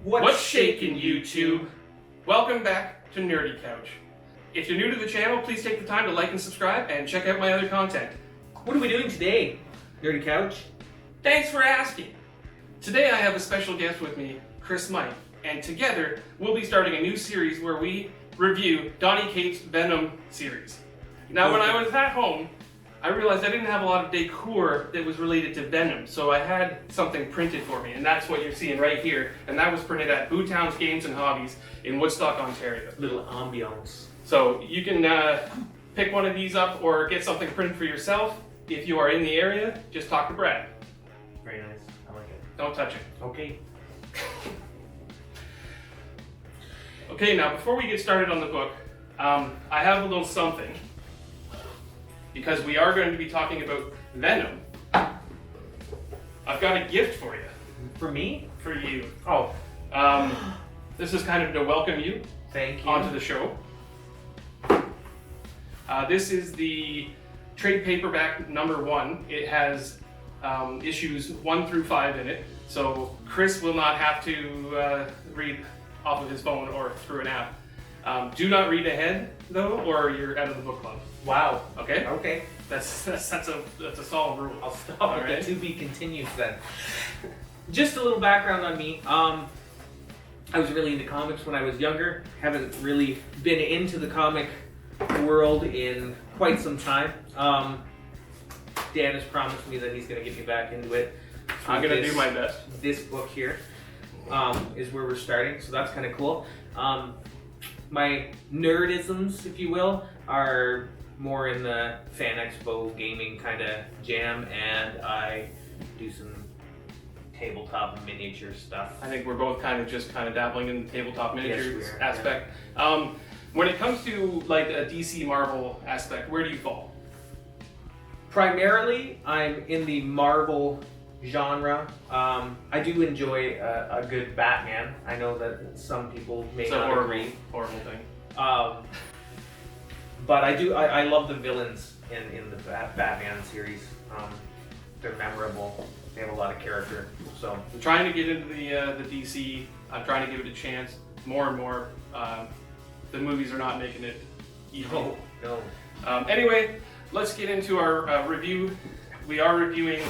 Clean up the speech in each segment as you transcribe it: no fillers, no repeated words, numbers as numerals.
What's shaking, YouTube? Welcome back to Nerdy Couch. If you're new to the channel, please take the time to like and subscribe and check out my other content. What are we doing today, Nerdy Couch? Thanks for asking. Today I have a special guest with me, Chris Mike, and together we'll be starting a new series where we review Donny Cates Venom series. Now when I was at home, I realized I didn't have a lot of decor that was related to Venom, so I had something printed for me, and that's what you're seeing right here, and that was printed at Bootown's Games and Hobbies in Woodstock, Ontario. Little ambiance. So you can pick one of these up or get something printed for yourself. If you are in the area, just talk to Brad. Very nice. I like it. Don't touch it. Okay. Okay, now before we get started on the book, I have a little something. Because we are going to be talking about Venom, I've got a gift for you. For me? For you. Oh. This is kind of to welcome you. Thank you. Onto the show. This is the trade paperback number 1. It has issues 1 through 5 in it, so Chris will not have to read off of his phone or through an app. Do not read ahead though, or you're out of the book club. Wow. Okay. Okay. That's a solid rule. I'll stop All with right. the to be continued then. Just a little background on me. I was really into comics when I was younger. Haven't really been into the comic world in quite some time. Dan has promised me that he's going to get me back into it. I'm going to do my best. This book here is where we're starting, so that's kind of cool. My nerdisms, if you will, are more in the Fan Expo gaming kind of jam, and I do some tabletop miniature stuff. I think we're both kind of dabbling in the tabletop miniatures we are, aspect. Yeah. When it comes to like a DC Marvel aspect, where do you fall? Primarily, I'm in the Marvel genre. I do enjoy a good Batman. I know that some people may not agree. Horrible thing. But I love the villains in the Batman series. They're memorable. They have a lot of character. So I'm trying to get into the DC. I'm trying to give it a chance more and more. The movies are not making it easy. No. Anyway, let's get into our review. We are reviewing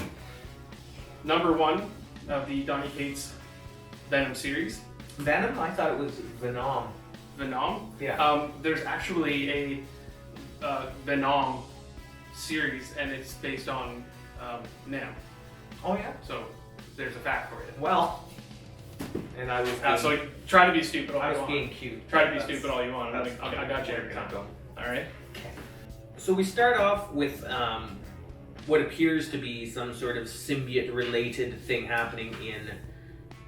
number 1 of the Donny Cates Venom series. Venom? I thought it was Venom. Venom? Yeah. There's actually a Venom series, and it's based on Venom. Oh yeah? So there's a fact for you. Well, and I was So try to be stupid all I you was want. being cute. Try to be stupid all you want. I got you where every we're gonna time. go. All right? Okay. So we start off with what appears to be some sort of symbiote-related thing happening in.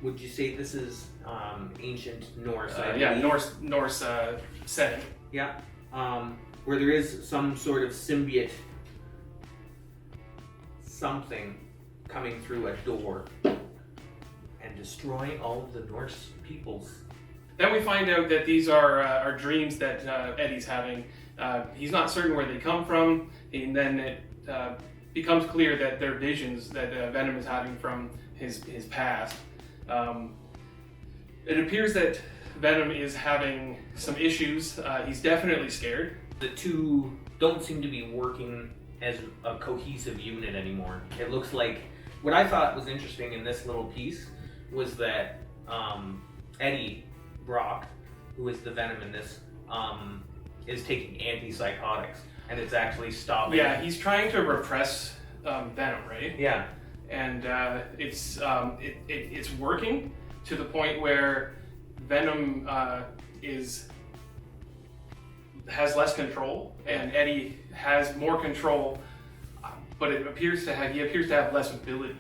Would you say this is ancient Norse? Yeah, Norse setting. Yeah. Where there is some sort of symbiote, something coming through a door and destroying all of the Norse peoples. Then we find out that these are dreams that Eddie's having. He's not certain where they come from, and then it becomes clear that they're visions that Venom is having from his past. It appears that Venom is having some issues. He's definitely scared. The two don't seem to be working as a cohesive unit anymore. It looks like, what I thought was interesting in this little piece was that Eddie Brock, who is the Venom in this, is taking antipsychotics, and it's actually stopping. Yeah, he's trying to repress Venom, right? Yeah. And it's working to the point where Venom has less control, and Eddie has more control, but he appears to have less ability.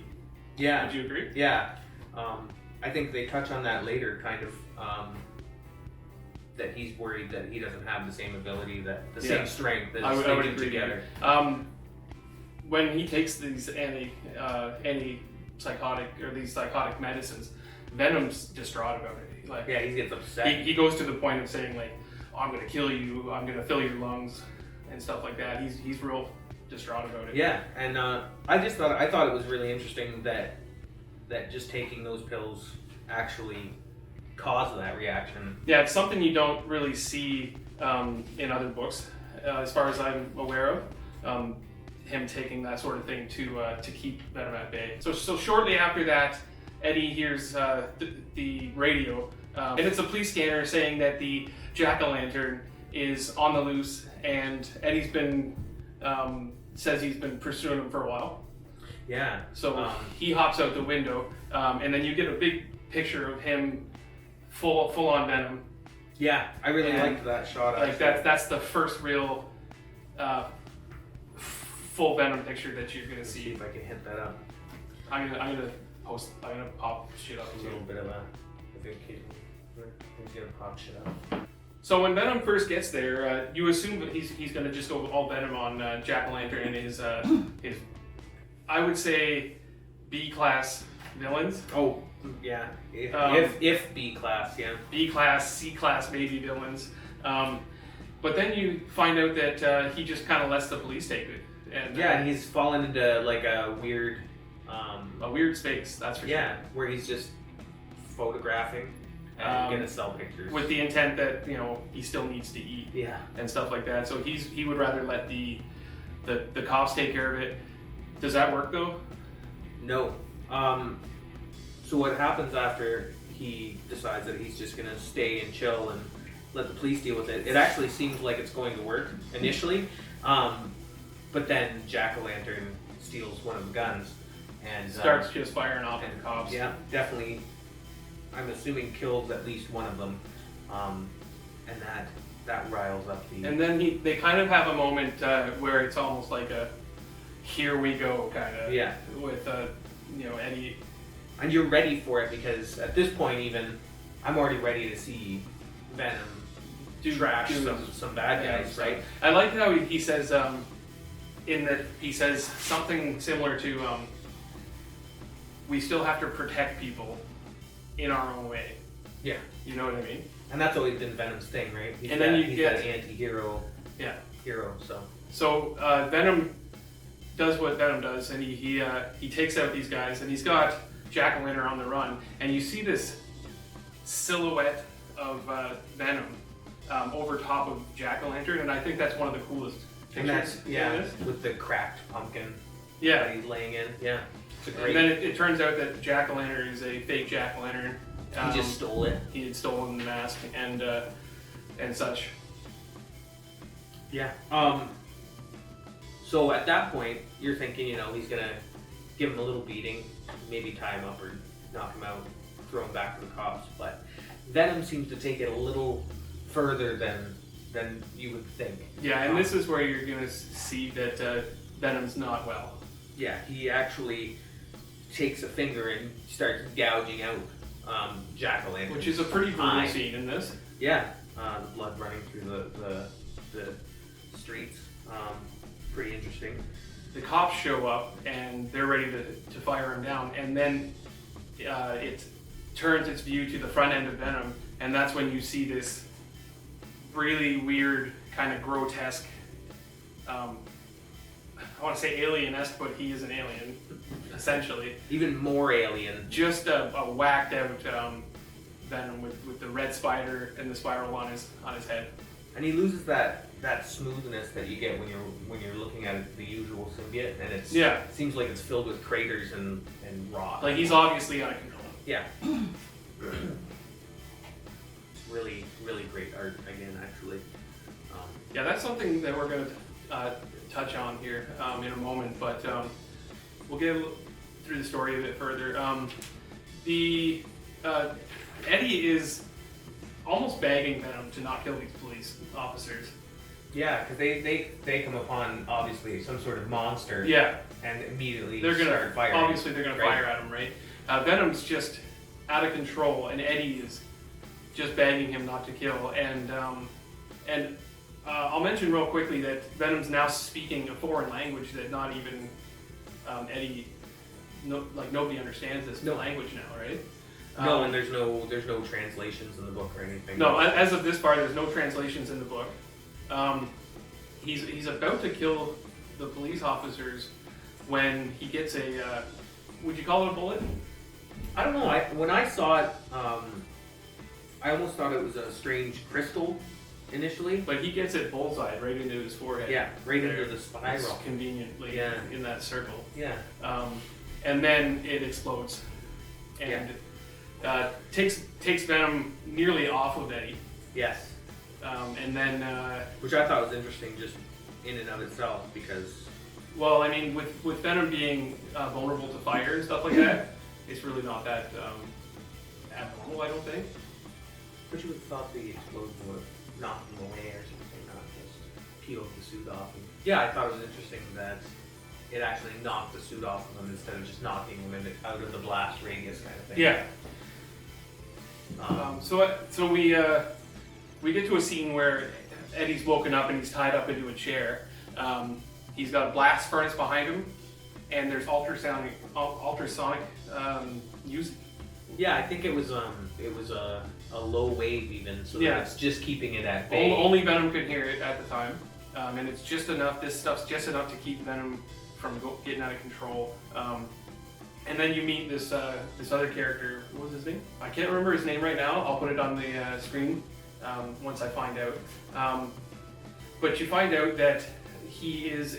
Yeah. Would you agree? Yeah. I think they touch on that later, kind of, that he's worried that he doesn't have the same ability, same strength that I would stitching agree together. When he takes these psychotic medicines, Venom's distraught about it. Like, yeah, he gets upset. He goes to the point of saying like, oh, "I'm gonna kill you. I'm gonna fill your lungs," and stuff like that. He's real distraught about it. Yeah, and I thought it was really interesting that just taking those pills actually cause of that reaction. Yeah, it's something you don't really see in other books, as far as I'm aware of. Him taking that sort of thing to keep Venom at bay. So shortly after that, Eddie hears the radio, and it's a police scanner saying that the jack-o'-lantern is on the loose, and Eddie's been says he's been pursuing him for a while. Yeah. So he hops out the window, and then you get a big picture of him full on Venom. Yeah, I really liked that shot. Like that's the first real full Venom picture that you're gonna see. See if I can hit that up. I'm gonna pop shit up A too. little bit of a. I think he's gonna pop shit up. So when Venom first gets there, you assume that he's gonna just go all Venom on Jack-o'-lantern and his I would say B-class villains. Oh yeah, if B class, yeah. B-class, C-class maybe villains. But then you find out that he just kind of lets the police take it. And And he's fallen into like a weird space, that's for sure. Where he's just photographing and gonna sell pictures with the intent that he still needs to eat. Yeah. And stuff like that. So he would rather let the cops take care of it. Does that work though? No. So what happens after he decides that he's just gonna stay and chill and let the police deal with it? It actually seems like it's going to work initially, but then Jack-o'-lantern steals one of the guns and starts just firing off at the cops. Yeah, definitely. I'm assuming kills at least one of them, and that riles up the. And then they kind of have a moment where it's almost like a here we go kind of. Yeah. With Eddie. And you're ready for it because at this point even, I'm already ready to see Venom trash some bad guys, right? I like how he says he says something similar to we still have to protect people in our own way. Yeah. You know what I mean? And that's always been Venom's thing, right? He's and then he's that anti-hero. Yeah. Hero. So Venom does what Venom does, and he takes out these guys, and he's got Jack-o'-lantern on the run, and you see this silhouette of Venom over top of Jack-o'-lantern, and I think that's one of the coolest pictures. With the cracked pumpkin. Yeah. That he's laying in. Yeah. It's a great. And then it turns out that Jack-o'-lantern is a fake Jack-o'-lantern. He just stole it. He had stolen the mask and such. Yeah. So at that point, you're thinking, he's gonna give him a little beating, maybe tie him up or knock him out, throw him back to the cops. But Venom seems to take it a little further than you would think. Yeah, and this is where you're gonna see that Venom's not well. Yeah, he actually takes a finger and starts gouging out Jack-o'-lantern, which is a pretty brutal scene in this. Yeah, blood running through the streets. Pretty interesting. The cops show up and they're ready to fire him down, and then it turns its view to the front end of Venom, and that's when you see this really weird, kind of grotesque, I want to say alien-esque, but he is an alien, essentially. Even more alien. Just a whacked out Venom with the red spider and the spiral on his head. And he loses that smoothness that you get when you're looking at the usual symbiote, and it seems like it's filled with craters and rot. Like he's obviously out of control. Yeah. Really, really great art again, actually. Yeah, that's something that we're going to touch on here in a moment, but we'll get through the story a bit further. Eddie is almost begging Venom to not kill these police officers. Yeah, because they come upon obviously some sort of monster. Yeah. And immediately they're gonna start firing. Obviously, they're gonna fire at him, right? Venom's just out of control, and Eddie is just begging him not to kill. And I'll mention real quickly that Venom's now speaking a foreign language that not even Eddie, nobody understands this language now, right? No, and there's no translations in the book or anything. No, as of this part, there's no translations in the book. He's about to kill the police officers when he gets would you call it a bullet? I don't know. When I saw it, I almost thought it was a strange crystal initially. But he gets it bullseye right into his forehead. Yeah, right there. into the spiral. Conveniently in that circle. Yeah. And then it explodes. And takes Venom nearly off of Eddie. Yes. And then... which I thought was interesting just in and of itself because... Well, I mean, with Venom being vulnerable to fire and stuff like that, it's really not that abnormal, I don't think. But you would have thought the explosion would have knocked him away or something, not just peeled the suit off him. Yeah, I thought it was interesting that it actually knocked the suit off of him instead of just knocking him out of the blast radius kind of thing. Yeah. So we get to a scene where Eddie's woken up and he's tied up into a chair. He's got a blast furnace behind him, and there's ultrasonic music. Yeah, I think it was a low wave even, so that it's just keeping it at bay. Only Venom could hear it at the time, and it's just enough. This stuff's just enough to keep Venom from getting out of control. And then you meet this other character. What was his name? I can't remember his name right now. I'll put it on the screen once I find out. But you find out that he is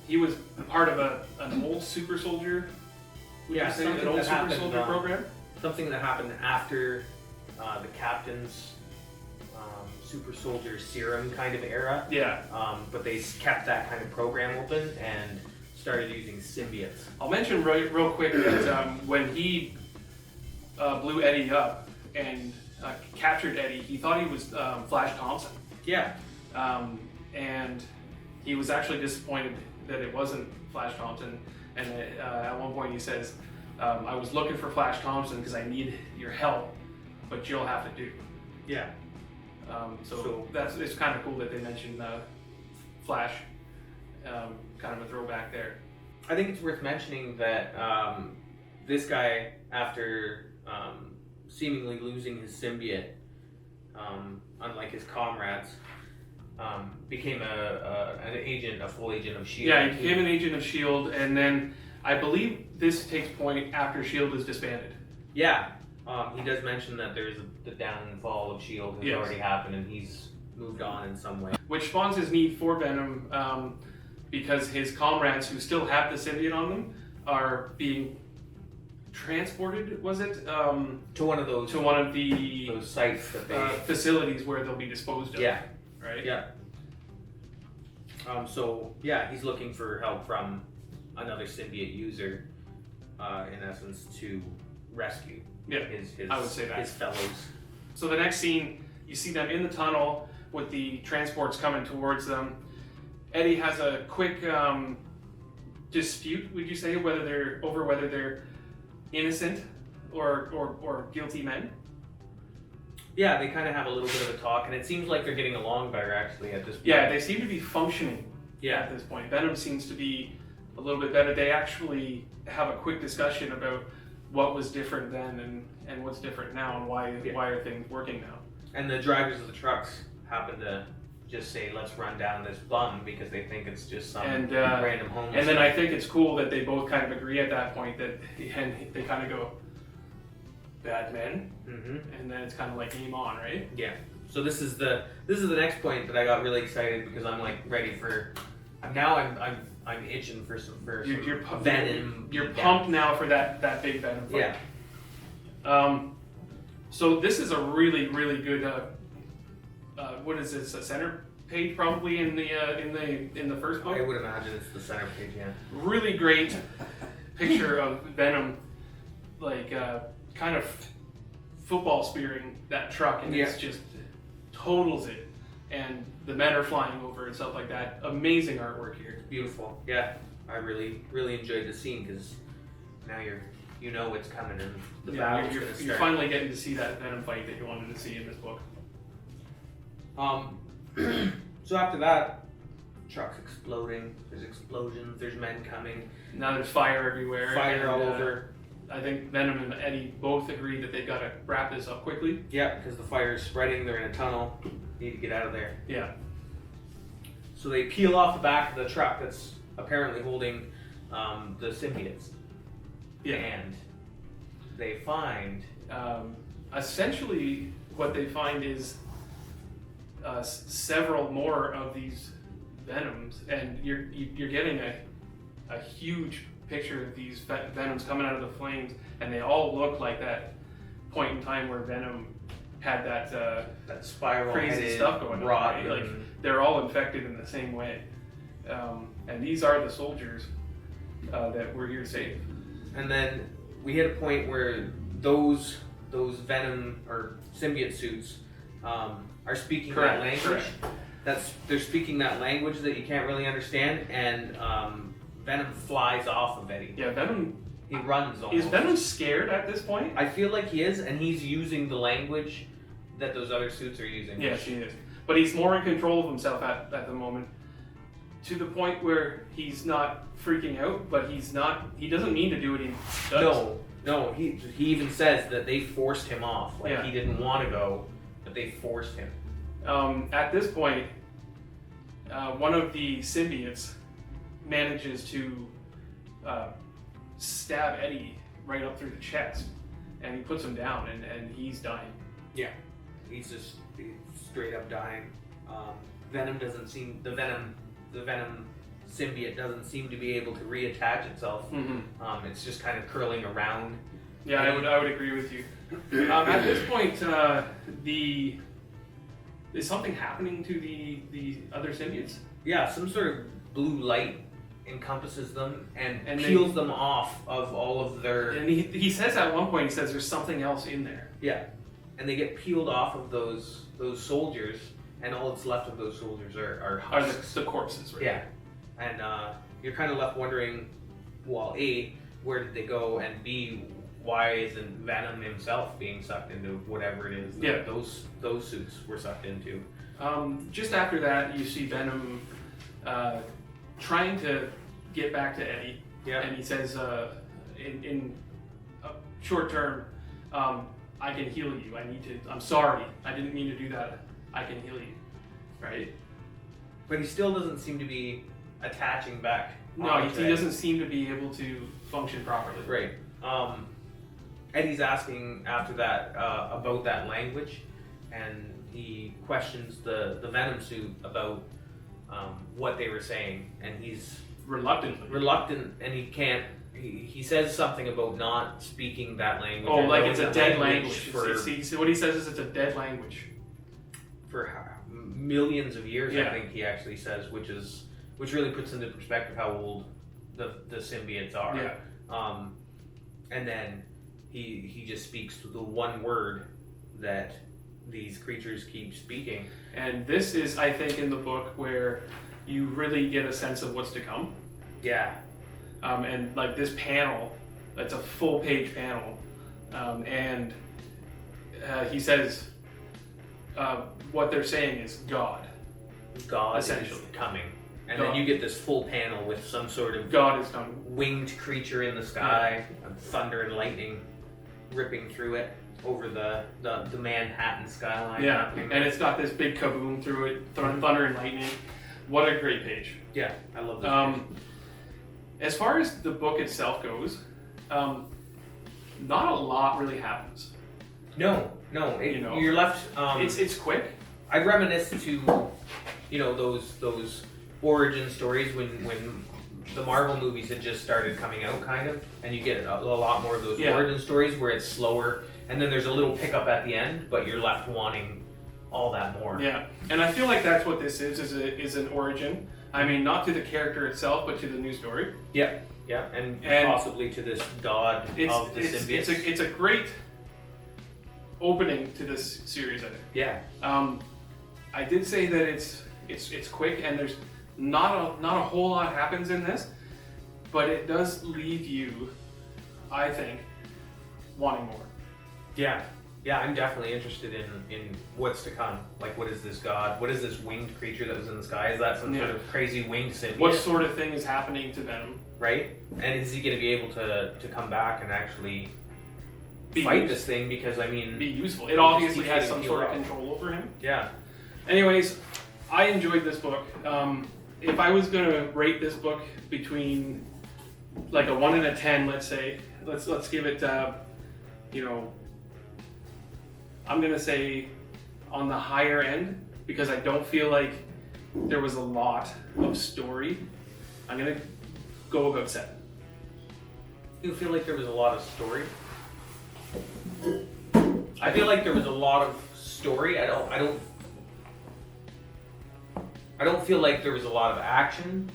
he was part of an old super soldier. An old super soldier program. Something that happened after the captain's super soldier serum kind of era. Yeah. But they kept that kind of program open and started using symbiotes. I'll mention real quick that when he blew Eddie up and captured Eddie, he thought he was Flash Thompson. Yeah. And he was actually disappointed that it wasn't Flash Thompson. And at one point he says, I was looking for Flash Thompson because I need your help, but you'll have to do. Yeah. So it's kind of cool that they mentioned Flash, kind of a throwback there. I think it's worth mentioning that this guy, after seemingly losing his symbiote, unlike his comrades, became a full agent of S.H.I.E.L.D. Yeah, he became an agent of S.H.I.E.L.D. and then I believe this takes point after S.H.I.E.L.D. is disbanded. Yeah, he does mention that there's the downfall of S.H.I.E.L.D. has already happened and he's moved on in some way. Which spawns his need for Venom because his comrades who still have the symbiote on them are being transported, was it? To one of the those sites that they... facilities where they'll be disposed of. Yeah. Right? Yeah. He's looking for help from another symbiote user, in essence, to rescue his I would say that. his fellows. So the next scene, you see them in the tunnel with the transports coming towards them. Eddie has a quick dispute, would you say, whether they're innocent or guilty men. Yeah, they kind of have a little bit of a talk, and it seems like they're getting along better, actually, at this point. Yeah, they seem to be functioning at this point. Venom seems to be a little bit better. They actually have a quick discussion about what was different then and what's different now and why are things working now. And the drivers of the trucks happen to just say, let's run down this bum because they think it's just some random homeless. And then I think it's cool that they both kind of agree at that point that and they kind of go, bad men, and then it's kind of like game on, right? Yeah. So this is the next point that I got really excited because I'm like ready for. I'm itching for some Venom. You're pumped now for that big Venom fight. Yeah. So this is a really good. What is this? A center page probably in the first book. I would imagine it's the center page. Yeah. Really great picture of Venom, like. Kind of football spearing that truck, and it's just totals it, and the men are flying over and stuff like that. Amazing artwork here. Beautiful. Yeah, I really enjoyed the scene because now you know what's coming and the battle's gonna start. You're finally getting to see that Venom fight that you wanted to see in this book. So after that, trucks exploding. There's explosions. There's men coming. Now there's fire everywhere. Fire all over. I think Venom and Eddie both agree that they've got to wrap this up quickly. Yeah, because the fire is spreading. They're in a tunnel. Need to get out of there. Yeah. So they peel off the back of the truck that's apparently holding the symbiotes. Yeah. And they find? Essentially, what they find is several more of these Venoms, and you're getting a huge picture of these Venoms coming out of the flames, and they all look like that point in time where Venom had that spiral crazy stuff going on. Right? Like they're all infected in the same way, and these are the soldiers that we're here to save. And then we hit a point where those Venom or symbiote suits are speaking that language. They're speaking that language that you can't really understand, and Venom flies off of Eddie. Yeah, Venom. He runs almost. Is Venom scared at this point? I feel like he is, and he's using the language that those other suits are using. Yes, he is. But he's more in control of himself at the moment, to the point where he's not freaking out, but he doesn't mean to do what he does. No, he even says that they forced him off. Like, yeah. He didn't want to go, but they forced him. At this point, one of the symbiotes manages to stab Eddie right up through the chest, and he puts him down, and he's dying. Yeah, he's just straight up dying. Venom symbiote doesn't seem to be able to reattach itself. Mm-hmm. It's just kind of curling around. Yeah, I would agree with you. At this point, is something happening to the other symbiotes? Yeah, some sort of blue light encompasses them and peels them off of all of their... And he says at one point, he says there's something else in there. Yeah, and they get peeled off of those soldiers, and all that's left of those soldiers are husks. The corpses, right? Yeah, and you're kind of left wondering, well, A, where did they go, and B, why isn't Venom himself being sucked into whatever it is that those suits were sucked into? Just after that, you see Venom trying to get back to Eddie, and he says, in short term, I can heal you. I'm sorry. I didn't mean to do that. I can heal you, right? But he still doesn't seem to be attaching back. No, he doesn't seem to be able to function properly. Right. Eddie's asking after that about that language, and he questions the Venom suit about what they were saying, and he's reluctant, and he can't. He says something about not speaking that language. Oh, like it's a dead language. What he says is it's a dead language. For millions of years, yeah. I think he actually says, which really puts into perspective how old the symbiotes are. Yeah. And then he just speaks the one word that these creatures keep speaking. And this is, I think, in the book where you really get a sense of what's to come. Yeah. And like this panel, it's a full page panel, and he says what they're saying is God. God essentially is coming. And God. then you get this full panel with some sort of God is coming. Winged creature in the sky, and thunder and lightning ripping through it over the Manhattan skyline. Yeah, and it's got this big kaboom through it, thunder and lightning. What a great page. Yeah, I love this page. As far as the book itself goes, not a lot really happens. No, you're left. It's quick. I reminisce to, those origin stories when the Marvel movies had just started coming out, kind of, and you get a lot more of those origin stories where it's slower, and then there's a little pickup at the end, but you're left wanting all that more. Yeah, and I feel like that's what this is an origin. I mean, not to the character itself, but to the new story. Yeah, and possibly to this god of the symbiotes. It's a great opening to this series, I think. Yeah. I did say that it's quick, and there's not a whole lot happens in this, but it does leave you, I think, wanting more. Yeah, I'm definitely interested in what's to come. Like, what is this god? What is this winged creature that was in the sky? Is that some sort of crazy winged symbiote? What sort of thing is happening to Venom? Right? And is he going to be able to come back and actually fight this thing? Because, I mean... Be useful. It obviously has some sort of control over him. Yeah. Anyways, I enjoyed this book. If I was going to rate this book between like a 1 and a 10, let's say, let's give it you know, I'm gonna say on the higher end because I don't feel like there was a lot of story. I'm gonna go about 7. You feel like there was a lot of story? I feel like there was a lot of story. I don't feel like there was a lot of action,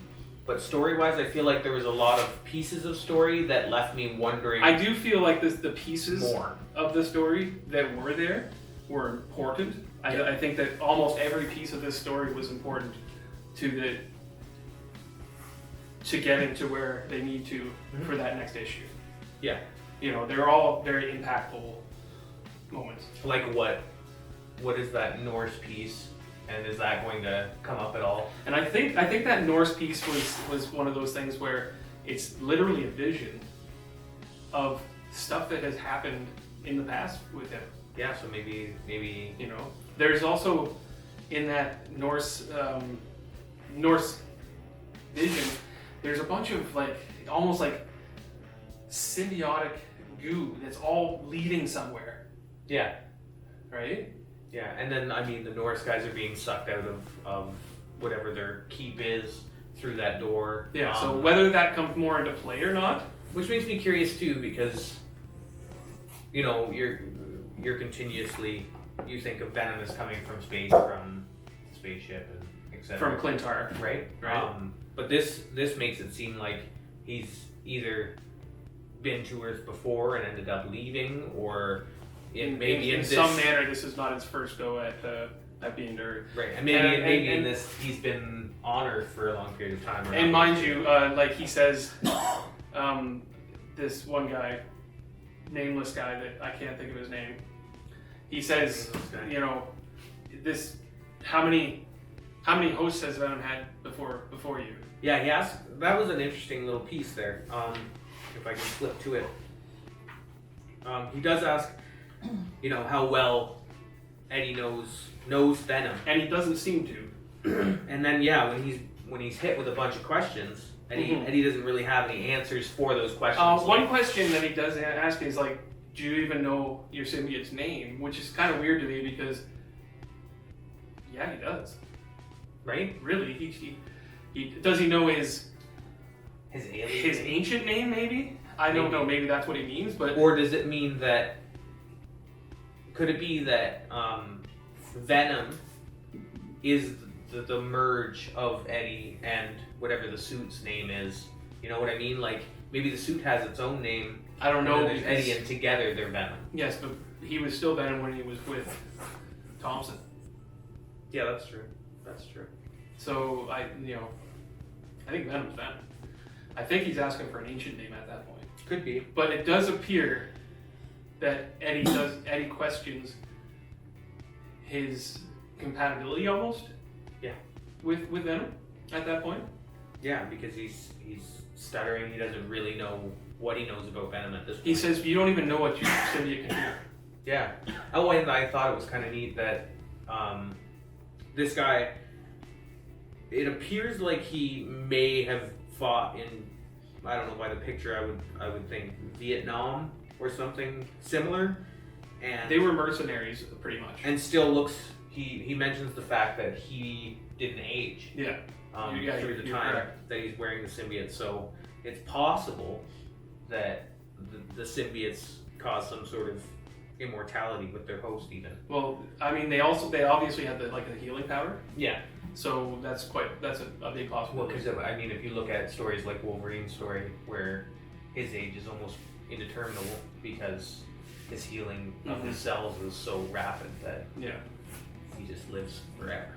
but story-wise, I feel like there was a lot of pieces of story that left me wondering. I do feel like the pieces more of the story that were there were important. I think that almost every piece of this story was important to get into where they need to for that next issue. Yeah. You know, they're all very impactful moments. Like what? What is that Norse piece? And is that going to come up at all? And I think that Norse piece was one of those things where it's literally a vision of stuff that has happened in the past with him. Yeah, so maybe you know, there's also in that Norse vision, there's a bunch of like almost like symbiotic goo that's all leading somewhere. Yeah. Right? Yeah, and then I mean the Norse guys are being sucked out of whatever their keep is through that door. Yeah, so whether that comes more into play or not. Which makes me curious too, because you know, you're continuously, you think of Venom as coming from space, from spaceship and etc. From Clintar. Right? Right. But this makes it seem like he's either been to Earth before and ended up leaving, or in some manner this is not his first go at being to Earth. Right, and maybe in this he's been on Earth for a long period of time. And mind you, like he says, this one guy, nameless guy that I can't think of his name, he says, you know, this how many hosts has Venom had before you? Yeah, he asked. That was an interesting little piece there. If I can flip to it, he does ask, you know, how well Eddie knows Venom, and he doesn't seem to. And then yeah, when he's hit with a bunch of questions, Eddie doesn't really have any answers for those questions. One question that he does ask is like, do you even know your symbiote's name? Which is kind of weird to me because, yeah, he does. Right? Really, he does he know his alien name? ancient name? Maybe I don't know. Maybe that's what he means. But or does it mean that? Could it be that Venom is the merge of Eddie and whatever the suit's name is? You know what I mean? Like maybe the suit has its own name. I don't know. There's Eddie, and together they're Venom. Yes, but he was still Venom when he was with Thompson. Yeah, that's true. That's true. So I think Venom's Venom. I think he's asking for an ancient name at that point. Could be. But it does appear that Eddie questions his compatibility almost. Yeah. With Venom at that point. Yeah, because he's stuttering. He doesn't really know what he knows about Venom at this point. He says you don't even know what your symbiote can do. Yeah. Oh, and I thought it was kind of neat that this guy. It appears like he may have fought in, I don't know, by the picture I would think Vietnam or something similar, and they were mercenaries pretty much. And still looks. He mentions the fact that he didn't age. Yeah. Through the time that he's wearing the symbiote, so it's possible that the symbiotes cause some sort of immortality with their host even. Well, I mean, they obviously have the healing power. Yeah. So that's a big possibility. Well, because I mean, if you look at stories like Wolverine's story, where his age is almost indeterminable because his healing of his cells is so rapid that he just lives forever.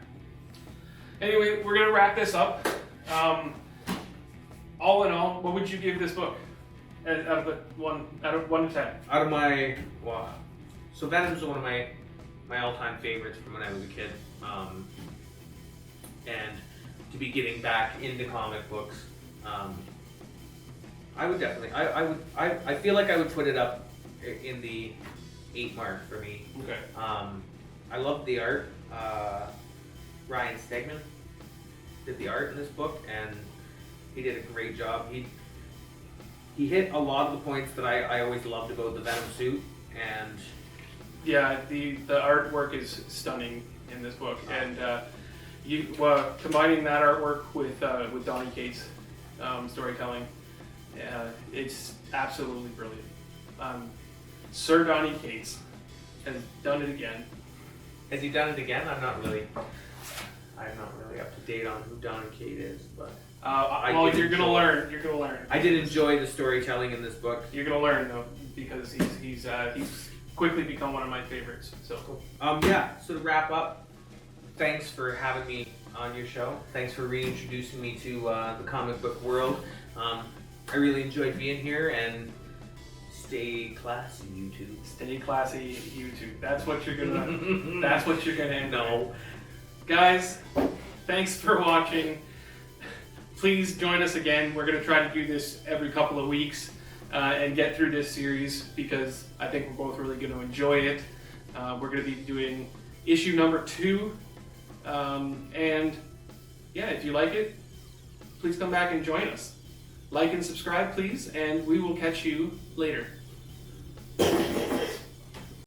Anyway, we're gonna wrap this up. All in all, what would you give this book? Out of 1 to 10. Out of my so Venom's one of my all-time favorites from when I was a kid. And to be getting back into comic books, I would definitely. I feel like I would put it up in the 8 mark for me. Okay. I love the art. Ryan Stegman did the art in this book, and he did a great job. He hit a lot of the points that I always loved about the Venom suit, and Yeah, the artwork is stunning in this book, and combining that artwork with Donny Cates' storytelling, it's absolutely brilliant. Sir Donny Cates has done it again. has he done it again? I'm not really up to date on who Donny Cates is, but Well, you're gonna learn. You're gonna learn. I did enjoy the storytelling in this book. You're gonna learn though, because he's quickly become one of my favorites. So Yeah. So to wrap up, thanks for having me on your show. Thanks for reintroducing me to the comic book world. I really enjoyed being here, and stay classy, YouTube. stay classy, YouTube. That's what you're gonna. That's what you're gonna end No. with. Guys, thanks for watching. Please join us again. We're gonna try to do this every couple of weeks and get through this series, because I think we're both really going to enjoy it. We're going to be doing issue number 2. And yeah, if you like it, please come back and join us. Like and subscribe, please, and we will catch you later.